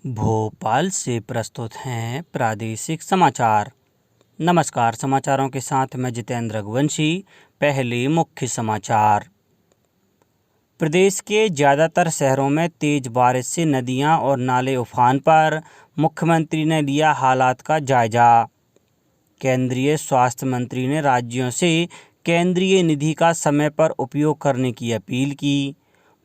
भोपाल से प्रस्तुत हैं प्रादेशिक समाचार। नमस्कार, समाचारों के साथ मैं जितेंद्र रघुवंशी। पहले मुख्य समाचार। प्रदेश के ज़्यादातर शहरों में तेज बारिश से नदियां और नाले उफान पर, मुख्यमंत्री ने लिया हालात का जायजा। केंद्रीय स्वास्थ्य मंत्री ने राज्यों से केंद्रीय निधि का समय पर उपयोग करने की अपील की।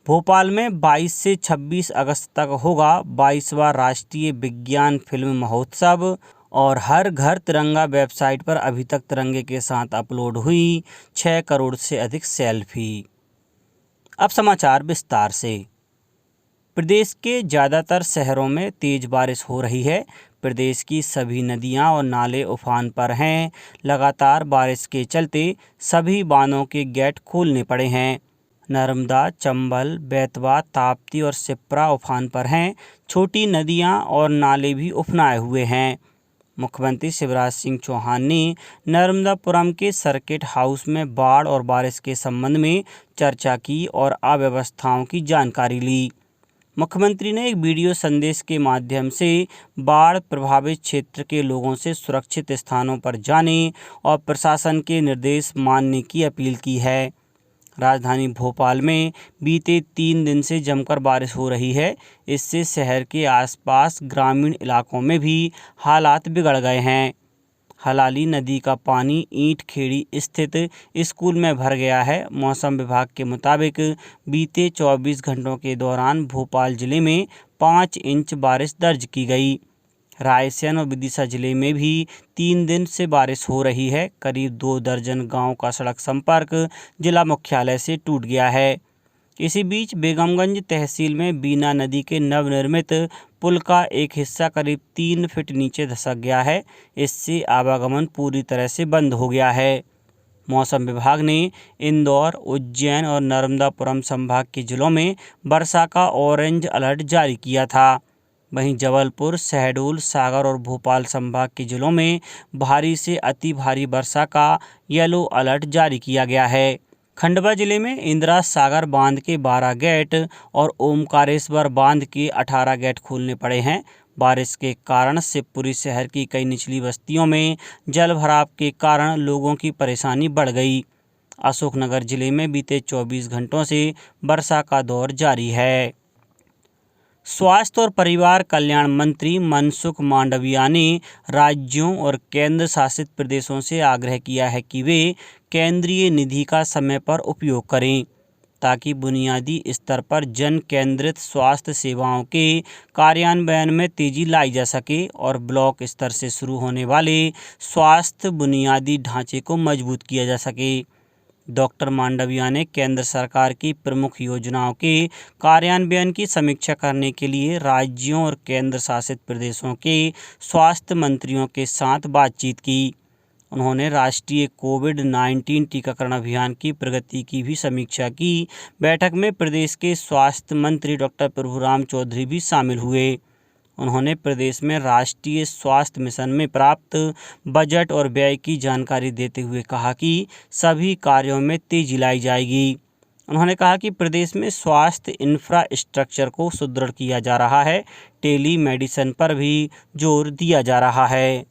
भोपाल में 22 से 26 अगस्त तक होगा 22वां राष्ट्रीय विज्ञान फिल्म महोत्सव। और हर घर तिरंगा वेबसाइट पर अभी तक तिरंगे के साथ अपलोड हुई 6 करोड़ से अधिक सेल्फी। अब समाचार विस्तार से। प्रदेश के ज़्यादातर शहरों में तेज बारिश हो रही है। प्रदेश की सभी नदियां और नाले उफान पर हैं। लगातार बारिश के चलते सभी बांधों के गेट खोलने पड़े हैं। नर्मदा, चंबल, बेतवा, ताप्ती और सिप्रा उफान पर हैं। छोटी नदियां और नाले भी उफनाए हुए हैं। मुख्यमंत्री शिवराज सिंह चौहान ने नर्मदापुरम के सर्किट हाउस में बाढ़ और बारिश के संबंध में चर्चा की और अव्यवस्थाओं की जानकारी ली। मुख्यमंत्री ने एक वीडियो संदेश के माध्यम से बाढ़ प्रभावित क्षेत्र के लोगों से सुरक्षित स्थानों पर जाने और प्रशासन के निर्देश मानने की अपील की है। राजधानी भोपाल में बीते 3 दिन से जमकर बारिश हो रही है। इससे शहर के आसपास ग्रामीण इलाकों में भी हालात बिगड़ गए हैं। हलाली नदी का पानी ईंट खेड़ी स्थित स्कूल में भर गया है। मौसम विभाग के मुताबिक बीते 24 घंटों के दौरान भोपाल जिले में 5 इंच बारिश दर्ज की गई। रायसेन और विदिशा जिले में भी 3 दिन से बारिश हो रही है। करीब 2 दर्जन गांव का सड़क संपर्क जिला मुख्यालय से टूट गया है। इसी बीच बेगमगंज तहसील में बीना नदी के नवनिर्मित पुल का एक हिस्सा करीब 3 फीट नीचे धंस गया है। इससे आवागमन पूरी तरह से बंद हो गया है। मौसम विभाग ने इंदौर, उज्जैन और नर्मदापुरम संभाग के जिलों में वर्षा का ऑरेंज अलर्ट जारी किया था। वहीं जबलपुर, शहडोल, सागर और भोपाल संभाग के जिलों में भारी से अति भारी वर्षा का येलो अलर्ट जारी किया गया है। खंडवा जिले में इंदिरा सागर बांध के 12 गेट और ओमकारेश्वर बांध के 18 गेट खोलने पड़े हैं। बारिश के कारण शिवपुरी शहर की कई निचली बस्तियों में जल भराव के कारण लोगों की परेशानी बढ़ गई। अशोकनगर जिले में बीते 24 घंटों से वर्षा का दौर जारी है। स्वास्थ्य और परिवार कल्याण मंत्री मनसुख मांडविया ने राज्यों और केंद्र शासित प्रदेशों से आग्रह किया है कि वे केंद्रीय निधि का समय पर उपयोग करें, ताकि बुनियादी स्तर पर जन केंद्रित स्वास्थ्य सेवाओं के कार्यान्वयन में तेजी लाई जा सके और ब्लॉक स्तर से शुरू होने वाले स्वास्थ्य बुनियादी ढांचे को मजबूत किया जा सके। डॉक्टर मांडविया ने केंद्र सरकार की प्रमुख योजनाओं के कार्यान्वयन की समीक्षा करने के लिए राज्यों और केंद्र शासित प्रदेशों के स्वास्थ्य मंत्रियों के साथ बातचीत की। उन्होंने राष्ट्रीय कोविड-19 टीकाकरण अभियान की प्रगति की भी समीक्षा की। बैठक में प्रदेश के स्वास्थ्य मंत्री डॉक्टर प्रभुराम चौधरी भी शामिल हुए। उन्होंने प्रदेश में राष्ट्रीय स्वास्थ्य मिशन में प्राप्त बजट और व्यय की जानकारी देते हुए कहा कि सभी कार्यों में तेजी लाई जाएगी। उन्होंने कहा कि प्रदेश में स्वास्थ्य इंफ्रास्ट्रक्चर को सुदृढ़ किया जा रहा है। टेली मेडिसिन पर भी जोर दिया जा रहा है।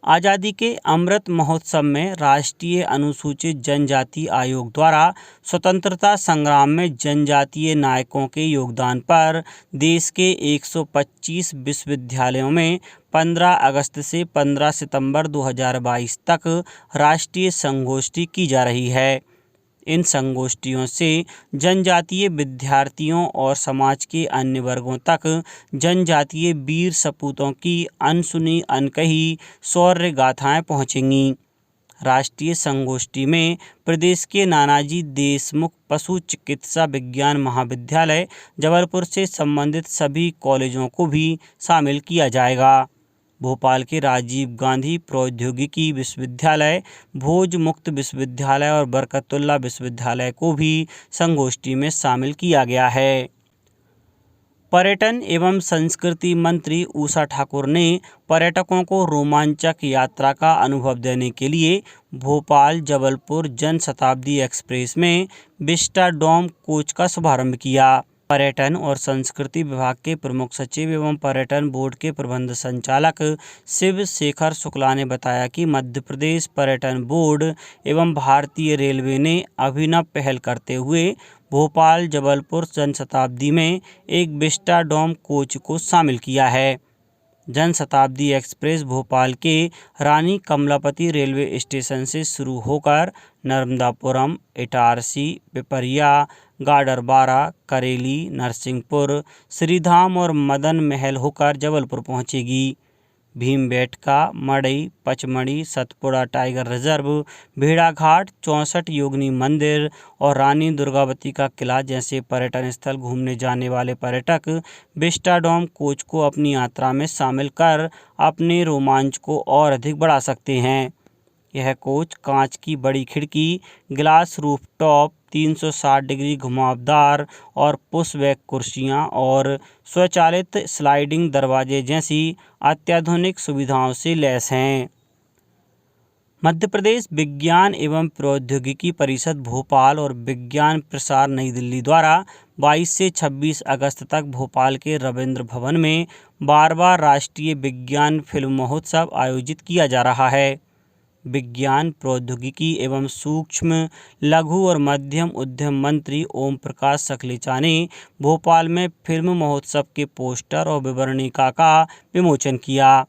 आज़ादी के अमृत महोत्सव में राष्ट्रीय अनुसूचित जनजाति आयोग द्वारा स्वतंत्रता संग्राम में जनजातीय नायकों के योगदान पर देश के 125 विश्वविद्यालयों में 15 अगस्त से 15 सितंबर 2022 तक राष्ट्रीय संगोष्ठी की जा रही है। इन संगोष्ठियों से जनजातीय विद्यार्थियों और समाज के अन्य वर्गों तक जनजातीय वीर सपूतों की अनसुनी अनकही शौर्य गाथाएं पहुंचेंगी। राष्ट्रीय संगोष्ठी में प्रदेश के नानाजी देशमुख पशु चिकित्सा विज्ञान महाविद्यालय जबलपुर से संबंधित सभी कॉलेजों को भी शामिल किया जाएगा। भोपाल के राजीव गांधी प्रौद्योगिकी विश्वविद्यालय, भोज मुक्त विश्वविद्यालय और बरकतुल्ला विश्वविद्यालय को भी संगोष्ठी में शामिल किया गया है। पर्यटन एवं संस्कृति मंत्री उषा ठाकुर ने पर्यटकों को रोमांचक यात्रा का अनुभव देने के लिए भोपाल जबलपुर जन शताब्दी एक्सप्रेस में विस्टाडोम कोच का शुभारंभ किया। पर्यटन और संस्कृति विभाग के प्रमुख सचिव एवं पर्यटन बोर्ड के प्रबंध संचालक शिव शेखर शुक्ला ने बताया कि मध्य प्रदेश पर्यटन बोर्ड एवं भारतीय रेलवे ने अभिनव पहल करते हुए भोपाल जबलपुर जनशताब्दी में एक विस्टाडोम कोच को शामिल किया है। जनशताब्दी एक्सप्रेस भोपाल के रानी कमलापति रेलवे स्टेशन से शुरू होकर नर्मदापुरम, इटारसी, पिपरिया, गाडरबारा, करेली, नरसिंहपुर, श्रीधाम और मदन महल होकर जबलपुर पहुंचेगी। भीमबेटका, मड़ई, पचमढ़ी, सतपुड़ा टाइगर रिजर्व, भेड़ाघाट, 64 योगिनी मंदिर और रानी दुर्गावती का किला जैसे पर्यटन स्थल घूमने जाने वाले पर्यटक विस्टाडोम कोच को अपनी यात्रा में शामिल कर अपने रोमांच को और अधिक बढ़ा सकते हैं। यह कोच कांच की बड़ी खिड़की, ग्लास रूफटॉप, 360 डिग्री घुमावदार और पुशबैक कुर्सियां और स्वचालित स्लाइडिंग दरवाजे जैसी अत्याधुनिक सुविधाओं से लैस हैं। मध्य प्रदेश विज्ञान एवं प्रौद्योगिकी परिषद भोपाल और विज्ञान प्रसार नई दिल्ली द्वारा 22 से 26 अगस्त तक भोपाल के रविंद्र भवन में 12वां राष्ट्रीय विज्ञान फिल्म महोत्सव आयोजित किया जा रहा है। विज्ञान प्रौद्योगिकी एवं सूक्ष्म लघु और मध्यम उद्यम मंत्री ओम प्रकाश सकलेचा ने भोपाल में फिल्म महोत्सव के पोस्टर और विवरणिका का विमोचन किया।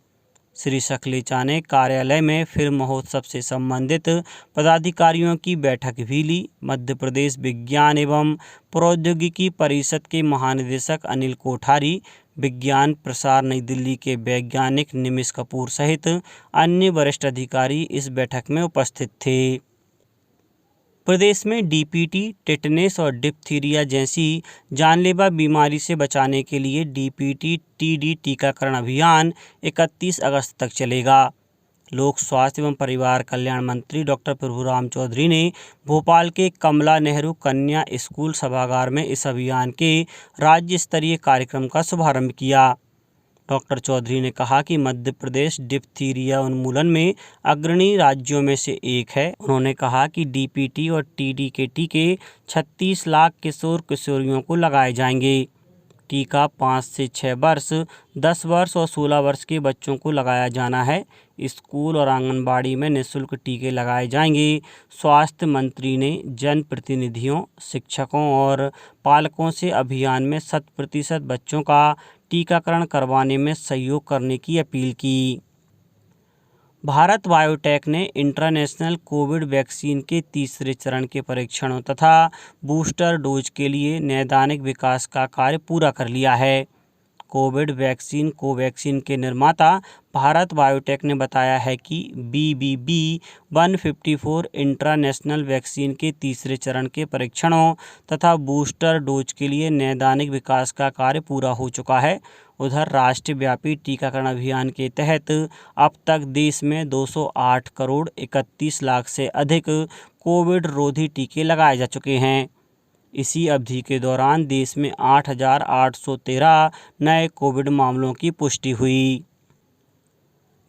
श्री सकलेचा ने कार्यालय में फिल्म महोत्सव से संबंधित पदाधिकारियों की बैठक भी ली। मध्य प्रदेश विज्ञान एवं प्रौद्योगिकी परिषद के महानिदेशक अनिल कोठारी, विज्ञान प्रसार नई दिल्ली के वैज्ञानिक निमिष कपूर सहित अन्य वरिष्ठ अधिकारी इस बैठक में उपस्थित थे। प्रदेश में डीपीटी, टेटनेस और डिप्थीरिया जैसी जानलेवा बीमारी से बचाने के लिए डीपीटी-टीडी टीकाकरण अभियान 31 अगस्त तक चलेगा। लोक स्वास्थ्य एवं परिवार कल्याण मंत्री डॉक्टर प्रभुराम चौधरी ने भोपाल के कमला नेहरू कन्या स्कूल सभागार में इस अभियान के राज्य स्तरीय कार्यक्रम का शुभारंभ किया। डॉक्टर चौधरी ने कहा कि मध्य प्रदेश डिप्थीरिया उन्मूलन में अग्रणी राज्यों में से एक है। उन्होंने कहा कि डीपीटी और टीडी के टीके 36 लाख किशोर किशोरियों को लगाए जाएंगे। टीका 5 से 6 वर्ष, 10 वर्ष और 16 वर्ष के बच्चों को लगाया जाना है। स्कूल और आंगनबाड़ी में निःशुल्क टीके लगाए जाएंगे। स्वास्थ्य मंत्री ने जनप्रतिनिधियों, शिक्षकों और पालकों से अभियान में 100% बच्चों का टीकाकरण करवाने में सहयोग करने की अपील की। भारत बायोटेक ने इंटरनेशनल कोविड वैक्सीन के तीसरे चरण के परीक्षणों तथा बूस्टर डोज के लिए नैदानिक विकास का कार्य पूरा कर लिया है। कोविड वैक्सीन कोवैक्सीन के निर्माता भारत बायोटेक ने बताया है कि BBB-154 इंटरनेशनल वैक्सीन के तीसरे चरण के परीक्षणों तथा बूस्टर डोज के लिए नैदानिक विकास का कार्य पूरा हो चुका है। उधर राष्ट्रव्यापी टीकाकरण अभियान के तहत अब तक देश में 208 करोड़ 31 लाख से अधिक कोविड रोधी टीके लगाए जा चुके हैं। इसी अवधि के दौरान देश में 8,813 नए कोविड मामलों की पुष्टि हुई।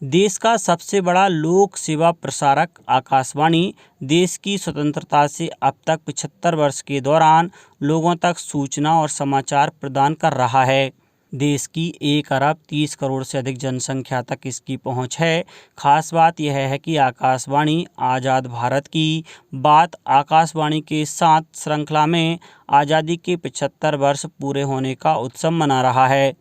देश का सबसे बड़ा लोक सेवा प्रसारक आकाशवाणी देश की स्वतंत्रता से अब तक 75 वर्ष के दौरान लोगों तक सूचना और समाचार प्रदान कर रहा है। देश की 1 अरब 30 करोड़ से अधिक जनसंख्या तक इसकी पहुंच है। खास बात यह है कि आकाशवाणी आज़ाद भारत की बात आकाशवाणी के साथ श्रृंखला में आज़ादी के 75 वर्ष पूरे होने का उत्सव मना रहा है।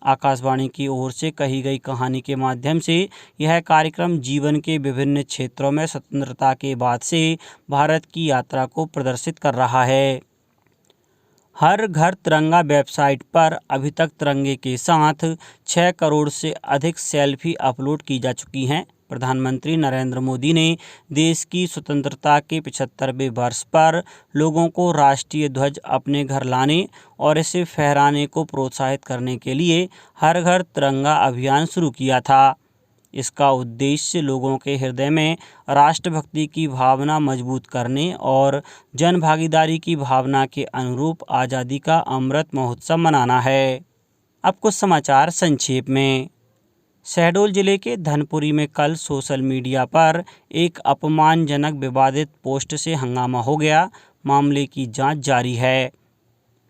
आकाशवाणी की ओर से कही गई कहानी के माध्यम से यह कार्यक्रम जीवन के विभिन्न क्षेत्रों में स्वतंत्रता के बाद से भारत की यात्रा को प्रदर्शित कर रहा है। हर घर तिरंगा वेबसाइट पर अभी तक तिरंगे के साथ 6 करोड़ से अधिक सेल्फी अपलोड की जा चुकी हैं। प्रधानमंत्री नरेंद्र मोदी ने देश की स्वतंत्रता के 75वें वर्ष पर लोगों को राष्ट्रीय ध्वज अपने घर लाने और इसे फहराने को प्रोत्साहित करने के लिए हर घर तिरंगा अभियान शुरू किया था। इसका उद्देश्य लोगों के हृदय में राष्ट्रभक्ति की भावना मजबूत करने और जनभागीदारी की भावना के अनुरूप आज़ादी का अमृत महोत्सव मनाना है। अब कुछ समाचार संक्षेप में। शहडोल जिले के धनपुरी में कल सोशल मीडिया पर एक अपमानजनक विवादित पोस्ट से हंगामा हो गया। मामले की जांच जारी है।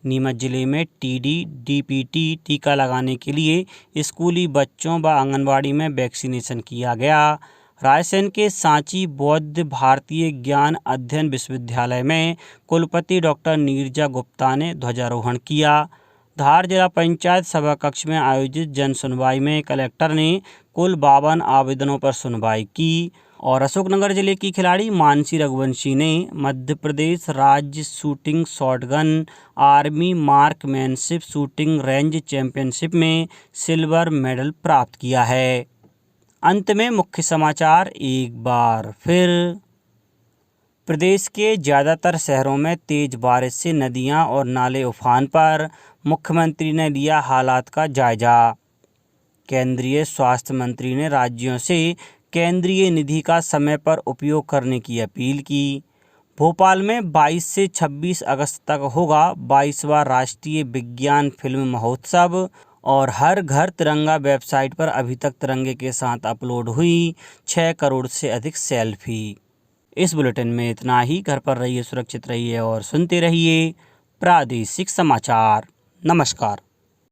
नीमच जिले में टीडी डीपीटी टीका लगाने के लिए स्कूली बच्चों व आंगनबाड़ी में वैक्सीनेशन किया गया। रायसेन के सांची बौद्ध भारतीय ज्ञान अध्ययन विश्वविद्यालय में कुलपति डॉक्टर नीरजा गुप्ता ने ध्वजारोहण किया। धार जिला पंचायत सभा कक्ष में आयोजित जन सुनवाई में कलेक्टर ने कुल 52 आवेदनों पर सुनवाई की। और अशोकनगर जिले की खिलाड़ी मानसी रघुवंशी ने मध्य प्रदेश राज्य shooting shotgun army marksmanship shooting range championship में सिल्वर मेडल प्राप्त किया है। अंत में मुख्य समाचार एक बार फिर। प्रदेश के ज़्यादातर शहरों में तेज बारिश से नदियां और नाले उफान पर, मुख्यमंत्री ने लिया हालात का जायजा। केंद्रीय स्वास्थ्य मंत्री ने राज्यों से केंद्रीय निधि का समय पर उपयोग करने की अपील की। भोपाल में 22 से 26 अगस्त तक होगा 22वां राष्ट्रीय विज्ञान फिल्म महोत्सव। और हर घर तिरंगा वेबसाइट पर अभी तक तिरंगे के साथ अपलोड हुई 6 करोड़ से अधिक सेल्फी। इस बुलेटिन में इतना ही। घर पर रहिए, सुरक्षित रहिए और सुनते रहिए प्रादेशिक समाचार। नमस्कार।